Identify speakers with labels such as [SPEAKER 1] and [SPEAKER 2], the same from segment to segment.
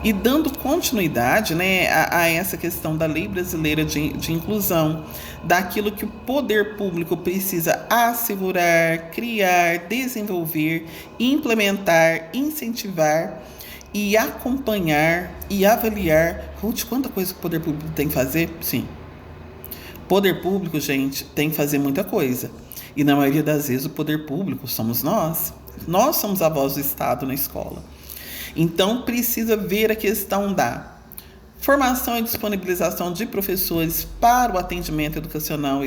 [SPEAKER 1] E dando continuidade, né, a essa questão da Lei Brasileira de Inclusão, daquilo que o poder público precisa assegurar, criar, desenvolver, implementar, incentivar e acompanhar e avaliar. Ruth, quanta coisa que o poder público tem que fazer? Sim. Poder público, gente, tem que fazer muita coisa. E na maioria das vezes o poder público somos nós. Nós somos a voz do Estado na escola. Então precisa ver a questão da formação e disponibilização de professores para o atendimento educacional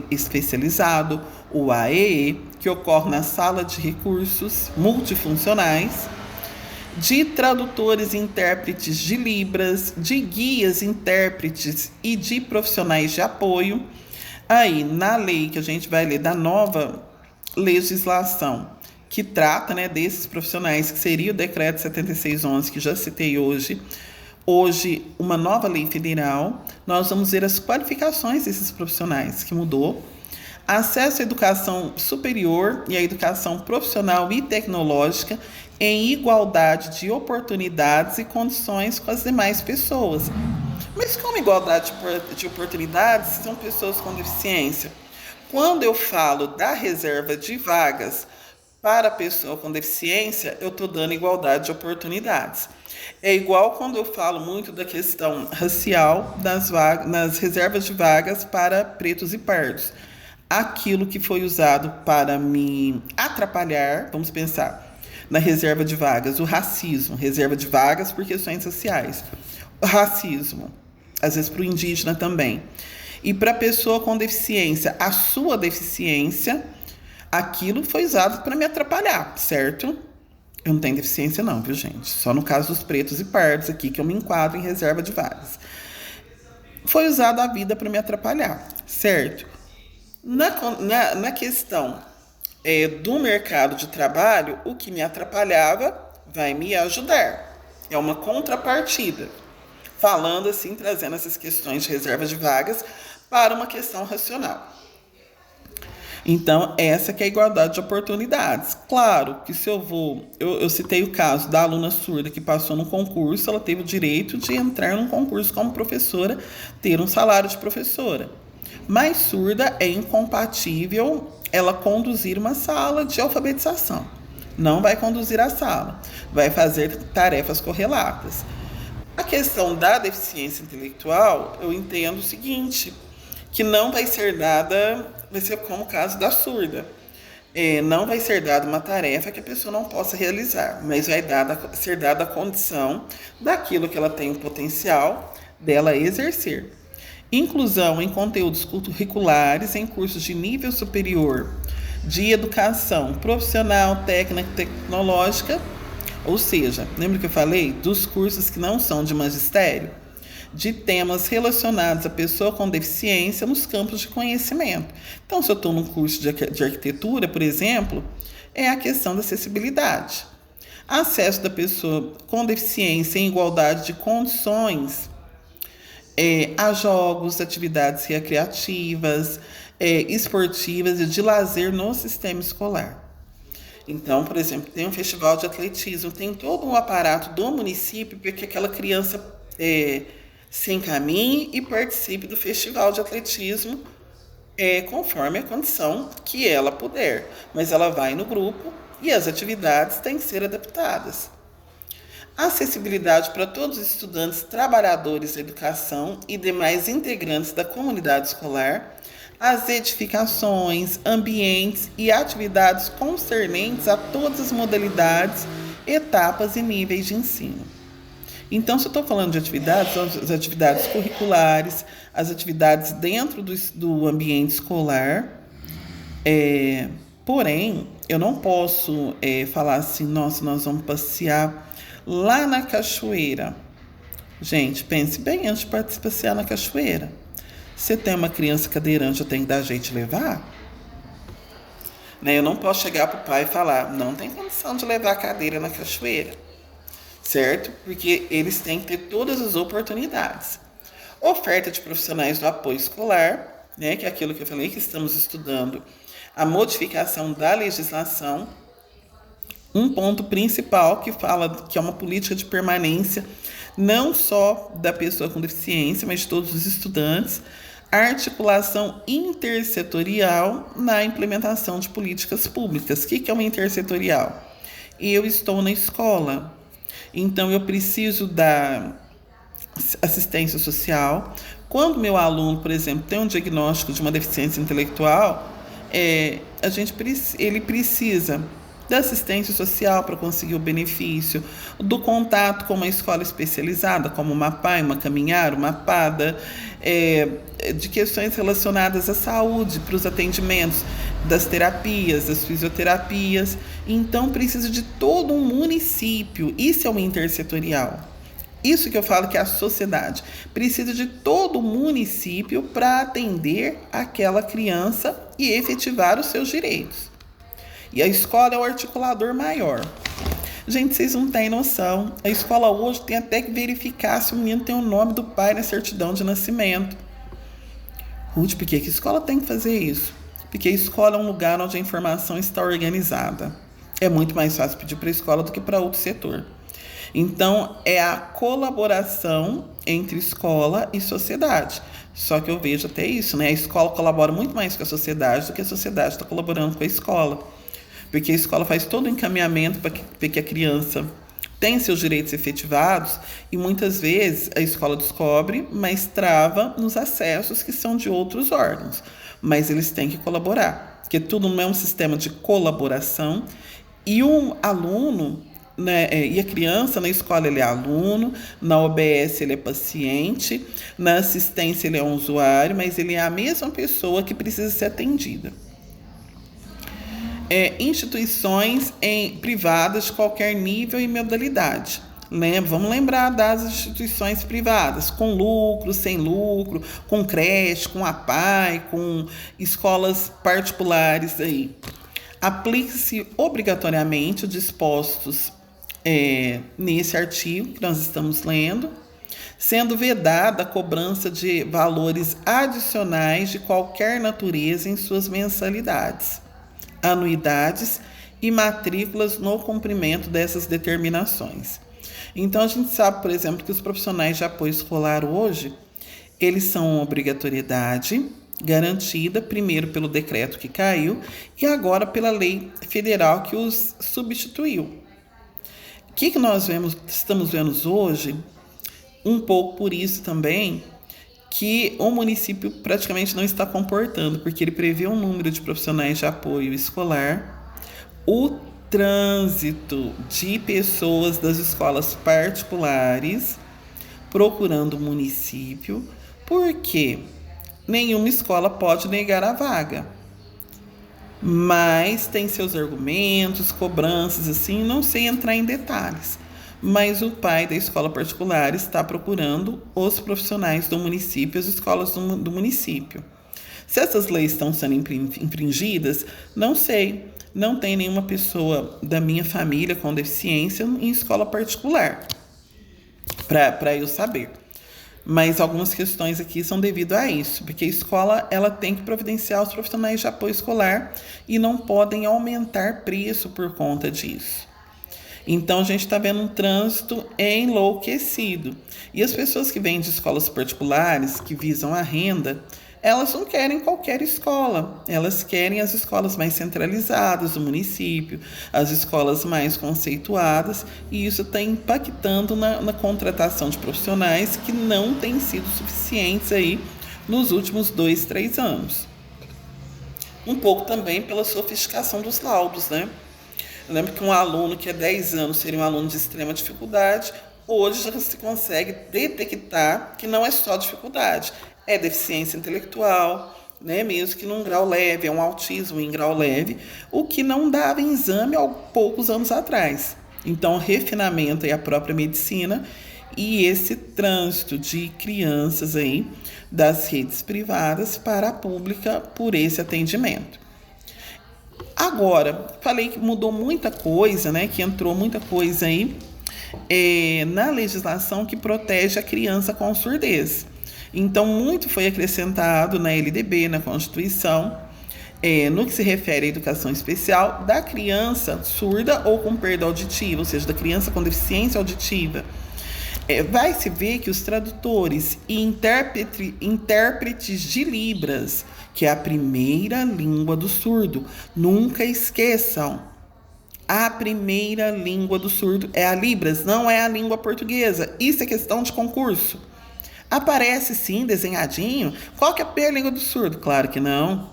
[SPEAKER 1] especializado, o AEE, que ocorre na sala de recursos multifuncionais, de tradutores e intérpretes de Libras, de guias, intérpretes e de profissionais de apoio. Aí, na lei que a gente vai ler da nova legislação, que trata, né, desses profissionais, que seria o decreto 7611, que já citei hoje, uma nova lei federal, nós vamos ver as qualificações desses profissionais, que mudou, acesso à educação superior e à educação profissional e tecnológica em igualdade de oportunidades e condições com as demais pessoas. Mas como igualdade de oportunidades são pessoas com deficiência? Quando eu falo da reserva de vagas para a pessoa com deficiência, eu estou dando igualdade de oportunidades. É igual quando eu falo muito da questão racial nas reservas de vagas para pretos e pardos. Aquilo que foi usado para me atrapalhar, vamos pensar, na reserva de vagas, o racismo, reserva de vagas por questões raciais. O racismo, às vezes para o indígena também. E para a pessoa com deficiência, a sua deficiência, aquilo foi usado para me atrapalhar, certo? Eu não tenho deficiência não, viu, gente? Só no caso dos pretos e pardos aqui que eu me enquadro em reserva de vagas. Foi usado a vida para me atrapalhar, certo? Na questão do mercado de trabalho, o que me atrapalhava vai me ajudar. É uma contrapartida. Falando assim, trazendo essas questões de reserva de vagas para uma questão racional. Então, essa que é a igualdade de oportunidades. Claro que se eu citei o caso da aluna surda que passou no concurso, ela teve o direito de entrar num concurso como professora, ter um salário de professora. Mas surda é incompatível ela conduzir uma sala de alfabetização. Não vai conduzir a sala, vai fazer tarefas correlatas. A questão da deficiência intelectual, eu entendo o seguinte, que não vai ser dada, vai ser como o caso da surda. Não vai ser dada uma tarefa que a pessoa não possa realizar, mas vai ser dada a condição daquilo que ela tem o potencial dela exercer. Inclusão em conteúdos curriculares em cursos de nível superior de educação profissional, técnica e tecnológica, ou seja, lembra que eu falei dos cursos que não são de magistério? De temas relacionados à pessoa com deficiência nos campos de conhecimento. Então, se eu estou num curso de arquitetura, por exemplo, é a questão da acessibilidade. Acesso da pessoa com deficiência em igualdade de condições a jogos, atividades recreativas, esportivas e de lazer no sistema escolar. Então, por exemplo, tem um festival de atletismo, tem todo um aparato do município para que aquela criança se encaminhe e participe do festival de atletismo conforme a condição que ela puder. Mas ela vai no grupo e as atividades têm que ser adaptadas. Acessibilidade para todos os estudantes, trabalhadores da educação e demais integrantes da comunidade escolar, as edificações, ambientes e atividades concernentes a todas as modalidades, etapas e níveis de ensino. Então, se eu estou falando de atividades, são as atividades curriculares, as atividades dentro do ambiente escolar, porém, eu não posso falar assim, nossa, nós vamos passear lá na cachoeira. Gente, pense bem antes de passear na cachoeira. Se tem uma criança cadeirante, eu tenho que dar jeito de levar? Né? Eu não posso chegar para o pai e falar, não tem condição de levar a cadeira na cachoeira. Certo? Porque eles têm que ter todas as oportunidades. Oferta de profissionais do apoio escolar, né? Que é aquilo que eu falei, que estamos estudando a modificação da legislação. um ponto principal que fala que é uma política de permanência não só da pessoa com deficiência, mas de todos os estudantes, a articulação intersetorial na implementação de políticas públicas. O que é uma intersetorial? Eu estou na escola, então eu preciso da assistência social. Quando meu aluno, por exemplo, tem um diagnóstico de uma deficiência intelectual, ele precisa da assistência social para conseguir o benefício, do contato com uma escola especializada, como uma PAI, uma Caminhar, uma PADA, de questões relacionadas à saúde, para os atendimentos das terapias, das fisioterapias. Então, precisa de todo um município. Isso é uma intersetorial. Isso que eu falo que é a sociedade. Precisa de todo o município para atender aquela criança e efetivar os seus direitos. E a escola é o articulador maior. Gente, vocês não têm noção. A escola hoje tem até que verificar se o menino tem o nome do pai na certidão de nascimento. Ruth, por que a escola tem que fazer isso? Porque a escola é um lugar onde a informação está organizada. É muito mais fácil pedir para a escola do que para outro setor. Então, é a colaboração entre escola e sociedade. Só que eu vejo até isso, né? A escola colabora muito mais com a sociedade do que a sociedade está colaborando com a escola. Porque a escola faz todo o encaminhamento para que a criança tenha seus direitos efetivados e muitas vezes a escola descobre, mas trava nos acessos que são de outros órgãos. Mas eles têm que colaborar, porque tudo não é um sistema de colaboração e um aluno, né, e a criança na escola ele é aluno, na OBS ele é paciente, na assistência ele é um usuário, mas ele é a mesma pessoa que precisa ser atendida. Instituições privadas de qualquer nível e modalidade. Vamos lembrar das instituições privadas, com lucro, sem lucro, com creche, com APAE, com escolas particulares. Aplique-se obrigatoriamente os dispostos nesse artigo que nós estamos lendo, sendo vedada a cobrança de valores adicionais de qualquer natureza em suas mensalidades, anuidades e matrículas no cumprimento dessas determinações. Então, a gente sabe, por exemplo, que os profissionais de apoio escolar hoje, eles são obrigatoriedade garantida, primeiro pelo decreto que caiu e agora pela lei federal que os substituiu. O que nós estamos vendo hoje? Um pouco por isso também, que o município praticamente não está comportando, porque ele prevê um número de profissionais de apoio escolar, o trânsito de pessoas das escolas particulares procurando o município, porque nenhuma escola pode negar a vaga, mas tem seus argumentos, cobranças, assim, não sei entrar em detalhes. Mas o pai da escola particular está procurando os profissionais do município, as escolas do município. Se essas leis estão sendo infringidas, não sei. Não tem nenhuma pessoa da minha família com deficiência em escola particular, para eu saber. Mas algumas questões aqui são devido a isso, porque a escola ela tem que providenciar os profissionais de apoio escolar e não podem aumentar preço por conta disso. Então, a gente está vendo um trânsito enlouquecido. E as pessoas que vêm de escolas particulares, que visam a renda, elas não querem qualquer escola. Elas querem as escolas mais centralizadas do município, as escolas mais conceituadas, e isso está impactando na contratação de profissionais que não têm sido suficientes aí nos últimos 2, 3 anos. Um pouco também pela sofisticação dos laudos, né? Eu lembro que um aluno que há 10 anos seria um aluno de extrema dificuldade, hoje já se consegue detectar que não é só dificuldade, é deficiência intelectual, né? Mesmo que num grau leve, é um autismo em grau leve, o que não dava em exame há poucos anos atrás. Então, o refinamento é a própria medicina e esse trânsito de crianças aí das redes privadas para a pública por esse atendimento. Agora, falei que mudou muita coisa, né? Que entrou muita coisa aí na legislação que protege a criança com surdez. Então, muito foi acrescentado na LDB, na Constituição, no que se refere à educação especial da criança surda ou com perda auditiva, ou seja, da criança com deficiência auditiva. Vai-se ver que os tradutores e intérpretes de Libras, que é a primeira língua do surdo, nunca esqueçam, a primeira língua do surdo é a Libras, não é a língua portuguesa. Isso é questão de concurso. Aparece sim, desenhadinho. Qual que é a primeira língua do surdo? Claro que não.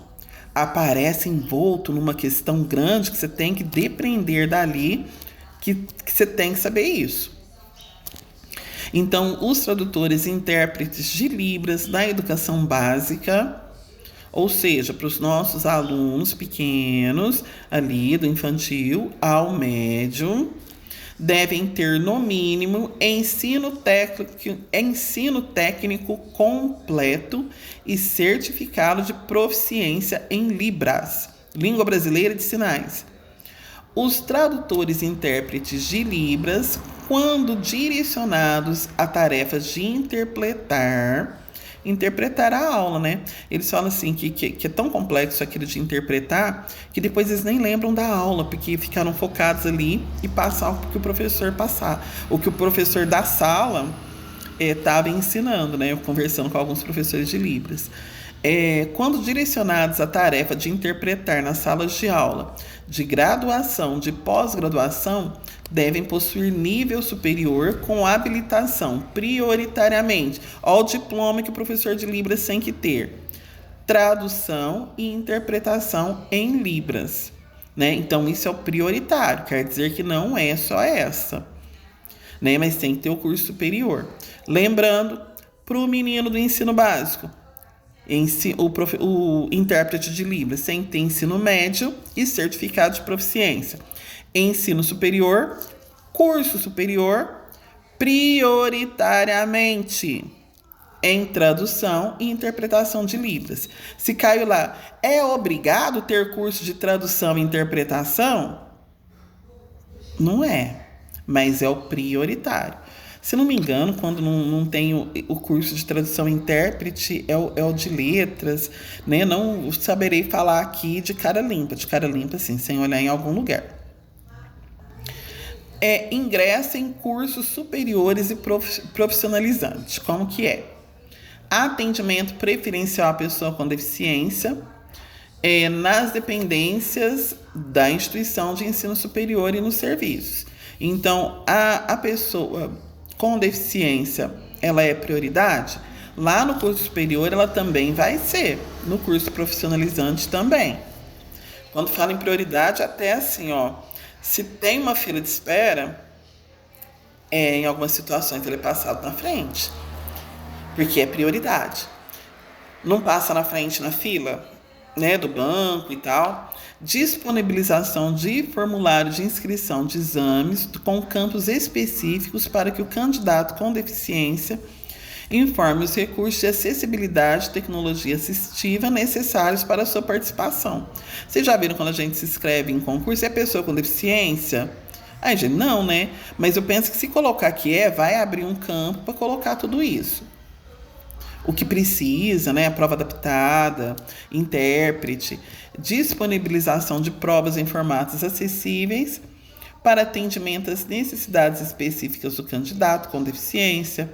[SPEAKER 1] Aparece envolto numa questão grande que você tem que depreender dali, que você tem que saber isso. Então, os tradutores e intérpretes de Libras na educação básica, ou seja, para os nossos alunos pequenos, ali do infantil ao médio, devem ter, no mínimo, ensino técnico completo e certificado de proficiência em Libras, Língua Brasileira de Sinais. Os tradutores e intérpretes de Libras, quando direcionados a tarefas de interpretar a aula, né? Eles falam assim que é tão complexo aquilo de interpretar que depois eles nem lembram da aula, porque ficaram focados ali e passar o que o professor o que o professor da sala estava ensinando, né? Eu conversando com alguns professores de Libras. Quando direcionados à tarefa de interpretar nas salas de aula de graduação, de pós-graduação, devem possuir nível superior com habilitação, prioritariamente. Olha o diploma que o professor de Libras tem que ter. Tradução e interpretação em Libras. Né? Então, isso é o prioritário. Quer dizer que não é só essa. Né? Mas tem que ter o curso superior. Lembrando, para o menino do ensino básico, o intérprete de Libras tem que ter ensino médio e certificado de proficiência. Ensino superior, curso superior, prioritariamente em tradução e interpretação de Libras. Se caiu lá, é obrigado ter curso de tradução e interpretação? Não é, mas é o prioritário. Se não me engano, quando não tem o curso de tradução e intérprete, é o de letras, né? Não saberei falar aqui de cara limpa, assim, sem olhar em algum lugar. Ingressa em cursos superiores e profissionalizantes. Como que é? Atendimento preferencial à pessoa com deficiência, nas dependências da instituição de ensino superior e nos serviços. Então, a pessoa com deficiência, ela é prioridade? Lá no curso superior, ela também vai ser. No curso profissionalizante também. Quando fala em prioridade, até assim, se tem uma fila de espera, em algumas situações ele é passado na frente. Porque é prioridade. Não passa na frente na fila, né, do banco e tal. Disponibilização de formulário de inscrição de exames com campos específicos para que o candidato com deficiência informe os recursos de acessibilidade e tecnologia assistiva necessários para a sua participação. Vocês já viram quando a gente se inscreve em concurso e a pessoa com deficiência? Aí, gente, não, né? Mas eu penso que se colocar que vai abrir um campo para colocar tudo isso. O que precisa, né? A prova adaptada, intérprete, disponibilização de provas em formatos acessíveis para atendimento às necessidades específicas do candidato com deficiência,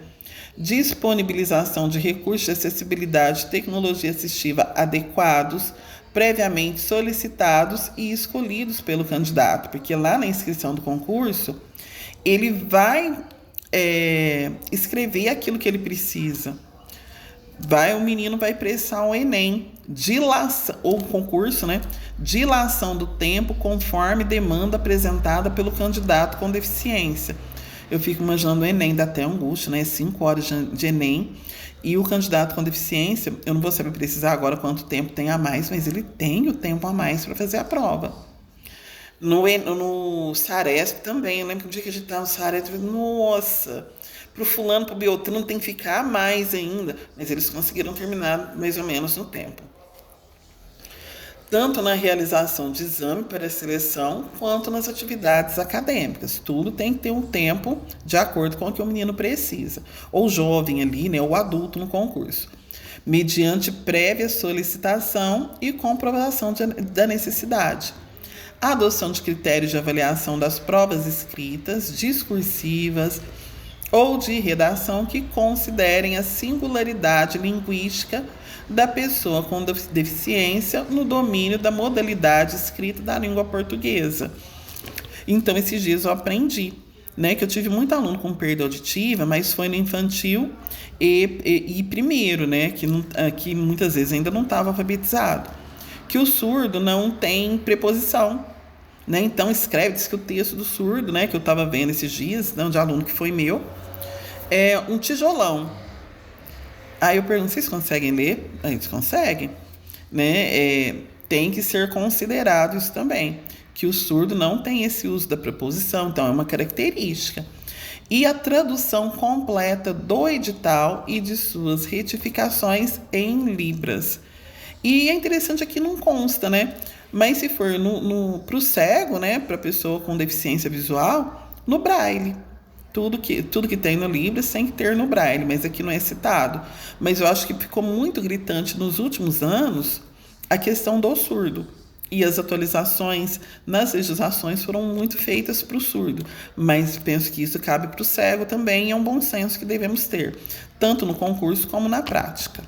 [SPEAKER 1] disponibilização de recursos de acessibilidade e tecnologia assistiva adequados, previamente solicitados e escolhidos pelo candidato, porque lá na inscrição do concurso, ele vai escrever aquilo que ele precisa. O menino vai prestar um Enem, ou concurso, né? Dilação do tempo conforme demanda apresentada pelo candidato com deficiência. Eu fico imaginando o Enem, dá até angústia, né? 5 horas de Enem. E o candidato com deficiência, eu não vou saber precisar agora quanto tempo tem a mais, mas ele tem o tempo a mais para fazer a prova. No Saresp também, eu lembro que o dia que a gente estava no Saresp, nossa, pro fulano, pro Beltrano tem que ficar mais ainda, mas eles conseguiram terminar mais ou menos no tempo. Tanto na realização de exame para a seleção, quanto nas atividades acadêmicas. Tudo tem que ter um tempo de acordo com o que o menino precisa. Ou jovem ali, né, ou adulto no concurso. mediante prévia solicitação e comprovação da necessidade. A adoção de critérios de avaliação das provas escritas, discursivas ou de redação que considerem a singularidade linguística da pessoa com deficiência no domínio da modalidade escrita da língua portuguesa. Então, esses dias eu aprendi, né, que eu tive muito aluno com perda auditiva, mas foi no infantil e primeiro, né, que muitas vezes ainda não estava alfabetizado, que o surdo não tem preposição, né, então diz que o texto do surdo, né, que eu estava vendo esses dias, de aluno que foi meu, é um tijolão. Aí eu pergunto, vocês conseguem ler? Eles conseguem, né? Tem que ser considerado isso também, que o surdo não tem esse uso da preposição, então é uma característica. E a tradução completa do edital e de suas retificações em libras. E é interessante aqui, não consta, né? Mas se for para o cego, né? Para a pessoa com deficiência visual, no braille. Tudo que tem no Libras tem que ter no braille, mas aqui não é citado. Mas eu acho que ficou muito gritante nos últimos anos a questão do surdo. E as atualizações nas legislações foram muito feitas para o surdo. Mas penso que isso cabe para o cego também e é um bom senso que devemos ter, tanto no concurso como na prática.